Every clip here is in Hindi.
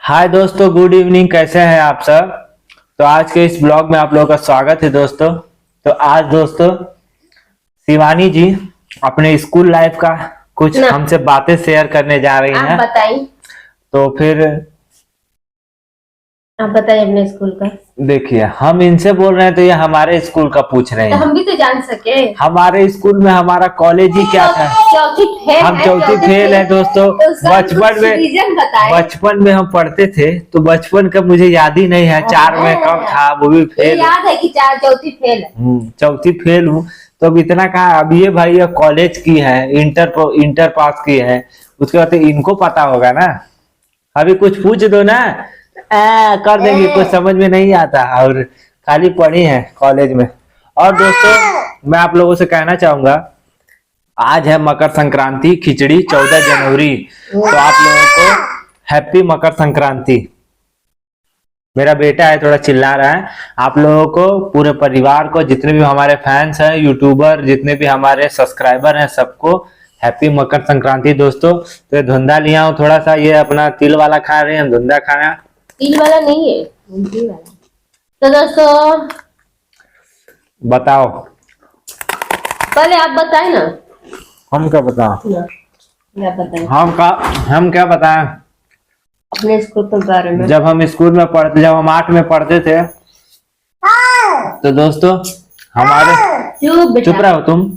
हाय दोस्तों, गुड इवनिंग। कैसे हैं आप सब। तो आज के इस ब्लॉग में आप लोगों का स्वागत है दोस्तों। तो आज दोस्तों शिवानी जी अपने स्कूल लाइफ का कुछ ना हमसे बातें शेयर करने जा रही आप हैं। बताइए। तो फिर आप बताइए अपने स्कूल का। देखिए, हम इनसे बोल रहे हैं तो ये हमारे स्कूल का पूछ रहे तो हैं। हम भी तो जान सके। हमारे स्कूल में हमारा कॉलेज ही क्या था। चौथी फेल हम है, चौथी फेल है दोस्तों। तो उसका बचपन में रीजन बताएं। बचपन में हम पढ़ते थे तो बचपन का मुझे याद ही नहीं है। 4 में कब था, वो भी ये फेल। याद है कि चौथी फेल है। चौथी फेल हूँ। तो अब इतना कहा, अब ये भाई ये कॉलेज की है, इंटर पास की है, उसके बाद तो इनको पता होगा ना। अभी कुछ पूछ दो ना, कर देंगे। कुछ समझ में नहीं आता और खाली पढ़ी है कॉलेज में। और दोस्तों मैं आप लोगों से कहना चाहूंगा, आज है मकर संक्रांति, खिचड़ी 14 जनवरी। तो आप लोगों को हैप्पी मकर संक्रांति। मेरा बेटा है, थोड़ा चिल्ला रहा है। आप लोगों को, पूरे परिवार को, जितने भी हमारे फैंस हैं, यूट्यूबर, जितने भी हमारे सब्सक्राइबर हैं, सबको हैप्पी मकर संक्रांति दोस्तों। तो ये धुंधा लिया हूँ थोड़ा सा, ये अपना तिल वाला खा रहे हैं, धुंधा खाना। तिल वाला नहीं है, तिल वाला। तो दोस्तों बताओ, पहले आप बताएं ना। हम क्या बताएं। क्या बताएं हम क्या बताएं। अपने स्कूल के बारे में। जब हम स्कूल में पढ़ते, जब हम 8 में पढ़ते थे तो दोस्तों हमारे, चुप रहो तुम।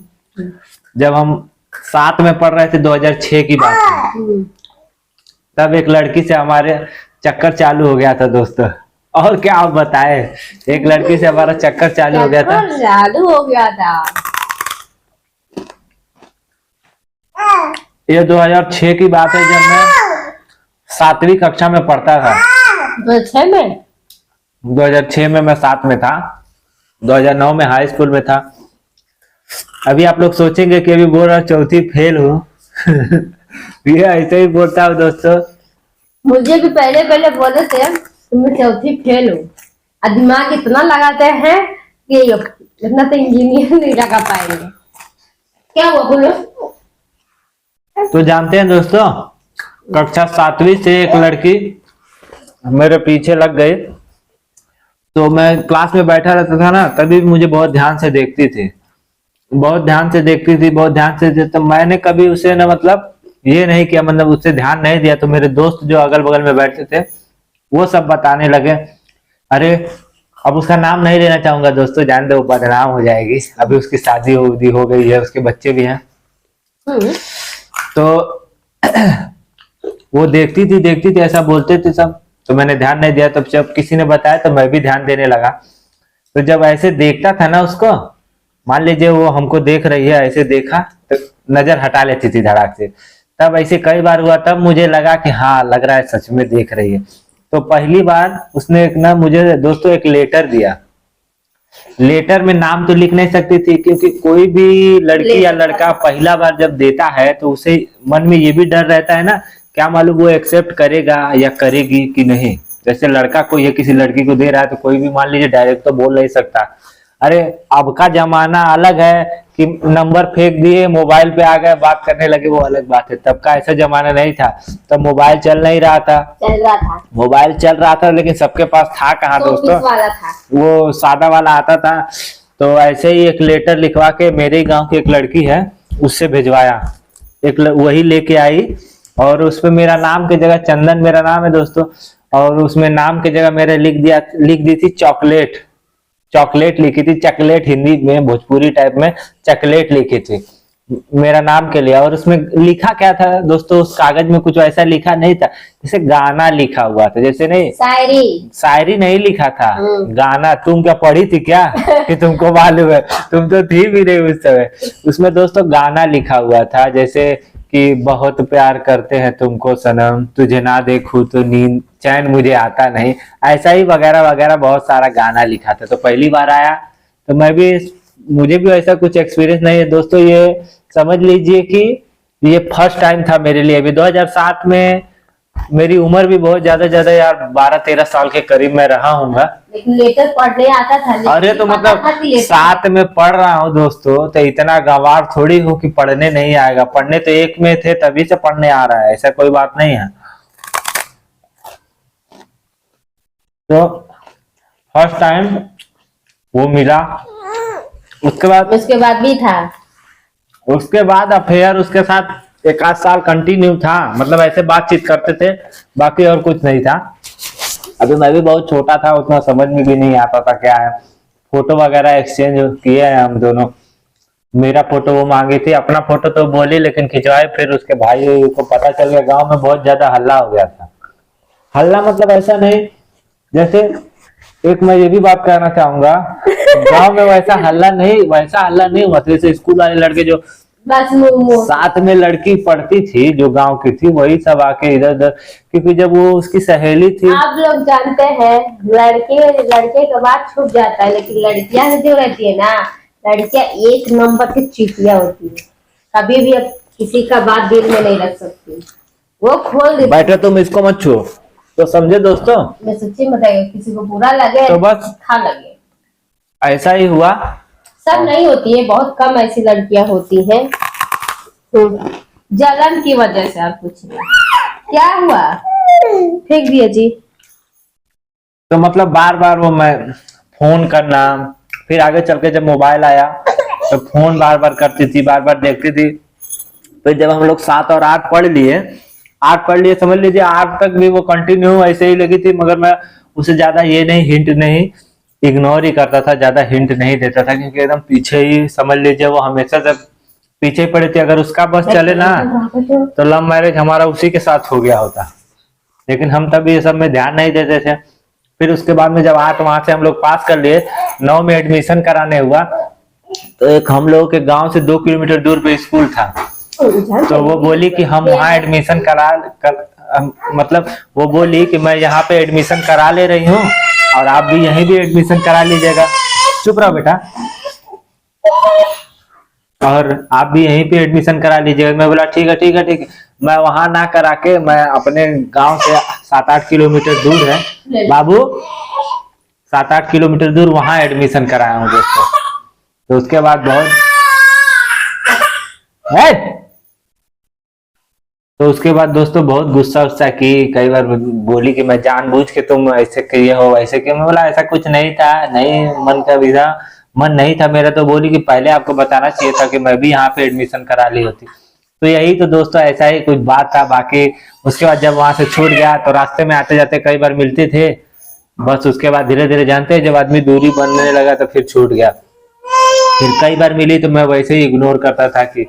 जब हम 7 में पढ़ रहे थे, 2006 की बात है, तब एक लड़की से हमारे चक्कर चालू हो गया था दोस्तों। और क्या आप बताए, एक लड़की से हमारा चक्कर चालू हो गया था। ये 2006 की बात है, जब मैं 7वीं कक्षा में पढ़ता था। 2006 में मैं 7 में था। 2009 में हाई स्कूल में था। अभी आप लोग सोचेंगे कि अभी बोल रहा चौथी फेल हूँ। ये ऐसे ही बोलता हूँ दोस्तों। मुझे भी पहले पहले बोले थे तुम चौथी फेल हो, और दिमाग इतना लगाते हैं कि इतना तो इंजीनियर नहीं लगा पाएंगे। क्या हुआ बोलो। तो जानते हैं दोस्तों, कक्षा 7वीं से एक लड़की मेरे पीछे लग गई। तो मैं क्लास में बैठा रहता था ना, तभी मुझे बहुत ध्यान से देखती थी, बहुत ध्यान से देखती थी, बहुत ध्यान से। तो मैंने कभी उसे ना, मतलब ये नहीं किया, मतलब उससे ध्यान नहीं दिया। तो मेरे दोस्त जो अगल बगल में बैठते थे वो सब बताने लगे। अरे, अब उसका नाम नहीं लेना चाहूंगा दोस्तों, जान दो, बदनाम हो जाएगी। अभी उसकी शादी हो गई है, उसके बच्चे भी हैं। तो वो देखती थी, ऐसा बोलते थे सब। तो मैंने ध्यान नहीं दिया। तब जब किसी ने बताया तो मैं भी ध्यान देने लगा। तो जब ऐसे देखता था ना उसको, मान लीजिए वो हमको देख रही है, ऐसे देखा तो नजर हटा लेती थी धड़ाक से। तब ऐसे कई बार हुआ, तब मुझे लगा कि हाँ, लग रहा है सच में देख रही है। तो पहली बार उसने एक ना मुझे दोस्तों एक लेटर दिया। लेटर में नाम तो लिख नहीं सकती थी, क्योंकि कोई भी लड़की या लड़का पहला बार जब देता है तो उसे मन में ये भी डर रहता है ना, क्या मालूम वो एक्सेप्ट करेगा या करेगी कि नहीं। जैसे लड़का को ये किसी लड़की को दे रहा है तो कोई भी मान लीजिए डायरेक्ट तो बोल नहीं सकता। अरे, अब का जमाना अलग है कि नंबर फेंक दिए, मोबाइल पे आ गए, बात करने लगे, वो अलग बात है। तब का ऐसा जमाना नहीं था, तब मोबाइल चल नहीं रहा था। मोबाइल चल रहा था लेकिन सबके पास था कहाँ दोस्तों, वाला था। वो सादा वाला आता था। तो ऐसे ही एक लेटर लिखवा के मेरे गांव की एक लड़की है उससे भिजवाया। वही लेके आई, और उसपे मेरा नाम की जगह, चंदन मेरा नाम है दोस्तों, और उसमें नाम की जगह मेरे लिख दी थी चॉकलेट। चॉकलेट लिखी थी, चॉकलेट हिंदी में, भोजपुरी टाइप में चॉकलेट लिखी थी मेरा नाम के लिए। और उसमें लिखा क्या था दोस्तों, उस कागज में कुछ ऐसा लिखा नहीं था, जैसे गाना लिखा हुआ था। जैसे नहीं, शायरी नहीं लिखा था, गाना। तुम क्या पढ़ी थी क्या कि तुमको मालूम है, तुम तो थी भी नहीं उस समय। उसमें दोस्तों गाना लिखा हुआ था, जैसे कि बहुत प्यार करते हैं तुमको सनम, तुझे ना देखूं तो नींद चैन मुझे आता नहीं, ऐसा ही वगैरह वगैरह बहुत सारा गाना लिखा था। तो पहली बार आया तो मुझे भी ऐसा कुछ एक्सपीरियंस नहीं है दोस्तों। ये समझ लीजिए कि ये फर्स्ट टाइम था मेरे लिए। अभी 2007 में मेरी उम्र भी बहुत ज्यादा यार, 12-13 साल के करीब मैं रहा हूँगा। लेकिन लेटर पढ़ने आता था। अरे तो मतलब 7 में पढ़ रहा हूँ दोस्तों, तो इतना गंवार थोड़ी हो कि पढ़ने नहीं आएगा। पढ़ने तो 1 में थे तभी से पढ़ने आ रहा है, ऐसा कोई बात नहीं है। तो फर्स्ट टाइम वो मिला। उसके बाद भी था। उसके बाद अफेयर उसके साथ 1 आध साल कंटिन्यू था, मतलब ऐसे बातचीत करते थे, बाकी और कुछ नहीं था। अभी मैं भी बहुत छोटा था, उतना समझ में भी नहीं आता था क्या है। फोटो वगैरह एक्सचेंज किए हैं हम दोनों। मेरा फोटो वो मांगी थी, अपना फोटो तो बोली लेकिन खिंचवाए। फिर उसके भाई को पता चल गया, गांव में बहुत ज्यादा हल्ला हो गया था। हल्ला मतलब ऐसा नहीं, जैसे एक मैं ये भी बात कहना चाहूंगा, गांव में वैसा हल्ला नहीं हुआ था। जैसे स्कूल वाले लड़के जो बस साथ में लड़की पढ़ती थी जो गांव की थी, वही सब आके इधर उधर, क्योंकि जब वो उसकी सहेली थी। आप लोग जानते हैं लड़के का बात छूट जाता है, लेकिन लड़कियां जो रहती है ना, लड़कियां 1 नंबर की चीटियां होती है। कभी भी अब किसी का बात दिल में नहीं रख सकती, वो खोल देती। बैठे तुम इसको मत छुओ, तो समझे दोस्तों। मैं सच्ची बताइए, किसी को बुरा लगे तो बस खा लगे, ऐसा ही हुआ। सब नहीं होती है, बहुत कम ऐसी लड़कियां होती हैं। जलन की वजह से और कुछ नहीं। क्या हुआ? फेंक दिया जी। तो मतलब बार बार वो मैं फोन करना, फिर आगे चल के जब मोबाइल आया तो फोन बार बार करती थी, बार बार देखती थी। फिर जब हम लोग 7 और 8 पढ़ लिए, समझ लीजिए 8 तक भी वो कंटिन्यू ऐसे ही लगी थी। मगर मैं उसे ज्यादा ये नहीं, हिंट नहीं, इग्नोर ही करता था, ज्यादा हिंट नहीं देता था, क्योंकि एकदम पीछे ही समझ लीजिए वो हमेशा जब पीछे ही पड़ी थी। अगर उसका बस चले ना तो लव मैरिज हमारा उसी के साथ हो गया होता, लेकिन हम तब ये सब में ध्यान नहीं देते थे। फिर उसके बाद में जब 8 वहां से हम लोग पास कर लिए, 9 में एडमिशन कराने हुआ, तो एक हम लोगों के गांव से 2 किलोमीटर दूर पे स्कूल था। तो वो बोली कि हम वहाँ एडमिशन मतलब वो बोली कि मैं यहाँ पे एडमिशन करा ले रही हूँ और आप भी यहीं भी एडमिशन करा लीजिएगा। चुप रहो बेटा। और आप भी यहीं पे एडमिशन करा लीजिएगा। मैं बोला ठीक है। मैं वहां ना करा के मैं अपने गांव से 7-8 किलोमीटर दूर है बाबू, 7-8 किलोमीटर दूर वहां एडमिशन कराया हूँ दोस्तों। तो उसके बाद दोस्तों बहुत गुस्सा की, कई बार बोली कि मैं जानबूझ के तुम ऐसे किए हो ऐसे किए। मैं बोला ऐसा कुछ नहीं था, नहीं मन नहीं था मेरा। तो बोली कि पहले आपको बताना चाहिए था कि मैं भी यहाँ पे एडमिशन करा ली होती। तो यही तो दोस्तों ऐसा ही कुछ बात था। बाकी उसके बाद जब वहां से छूट गया तो रास्ते में आते जाते कई बार मिलते थे, बस उसके बाद धीरे धीरे जानते हैं जब आदमी दूरी बनने लगा तो फिर छूट गया। फिर कई बार मिली तो मैं वैसे ही इग्नोर करता था कि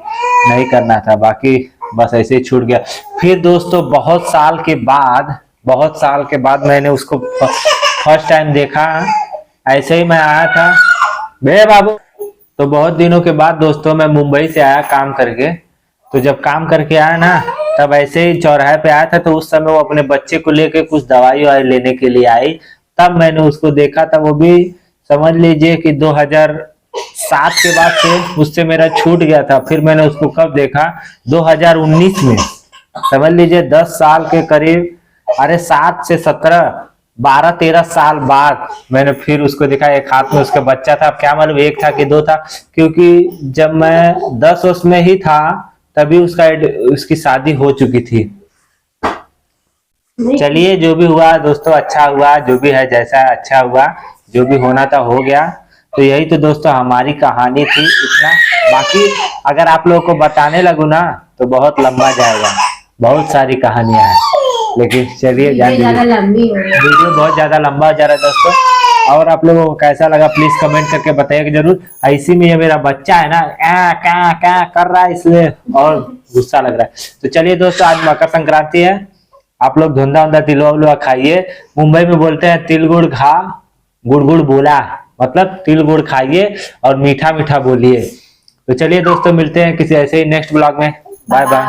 नहीं करना था, बाकी बस ऐसे ही छूट गया। फिर दोस्तों बहुत साल के बाद मैंने उसको फर्स्ट टाइम देखा। ऐसे ही मैं आया था बे बाबू। तो बहुत दिनों के बाद दोस्तों मैं मुंबई से आया काम करके। तो जब काम करके आया ना, तब ऐसे ही चौराहे पे आया था। तो उस समय वो अपने बच्चे को लेके कुछ दवाई लेने के लिए आई, तब मैंने उसको देखा था। वो भी समझ लीजिए कि 2007 के बाद से उससे मेरा छूट गया था। फिर मैंने उसको कब देखा? 2019 में, समझ लीजिए 10 साल के करीब, अरे 7 से 17, 12-13 साल बाद मैंने फिर उसको देखा। एक हाथ में उसका बच्चा था, अब क्या मालूम 1 था कि 2 था, क्योंकि जब मैं 10 वर्ष में ही था तभी उसकी शादी हो चुकी थी। चलिए जो भी हुआ दोस्तों अच्छा हुआ, जो भी है जैसा अच्छा हुआ, जो भी होना था हो गया। तो यही तो दोस्तों हमारी कहानी थी इतना। बाकी अगर आप लोगों को बताने लगूं ना तो बहुत लंबा जाएगा, बहुत सारी कहानियां हैं, लेकिन चलिए वीडियो बहुत ज्यादा लंबा हो जा रहा है दोस्तों। और आप लोगों को कैसा लगा प्लीज कमेंट करके बताइएगा जरूर। ऐसी में ये मेरा बच्चा है ना क्या कर रहा है, इसलिए और गुस्सा लग रहा है। तो चलिए दोस्तों आज मकर संक्रांति है, आप लोग धुंधा तिलवा उलवा खाइए। मुंबई में बोलते हैं तिल गुड़ खा गुड़ गुड़ बोला, मतलब तिल गुड़ खाइए और मीठा मीठा बोलिए। तो चलिए दोस्तों मिलते हैं किसी ऐसे ही नेक्स्ट ब्लॉग में। Bye bye.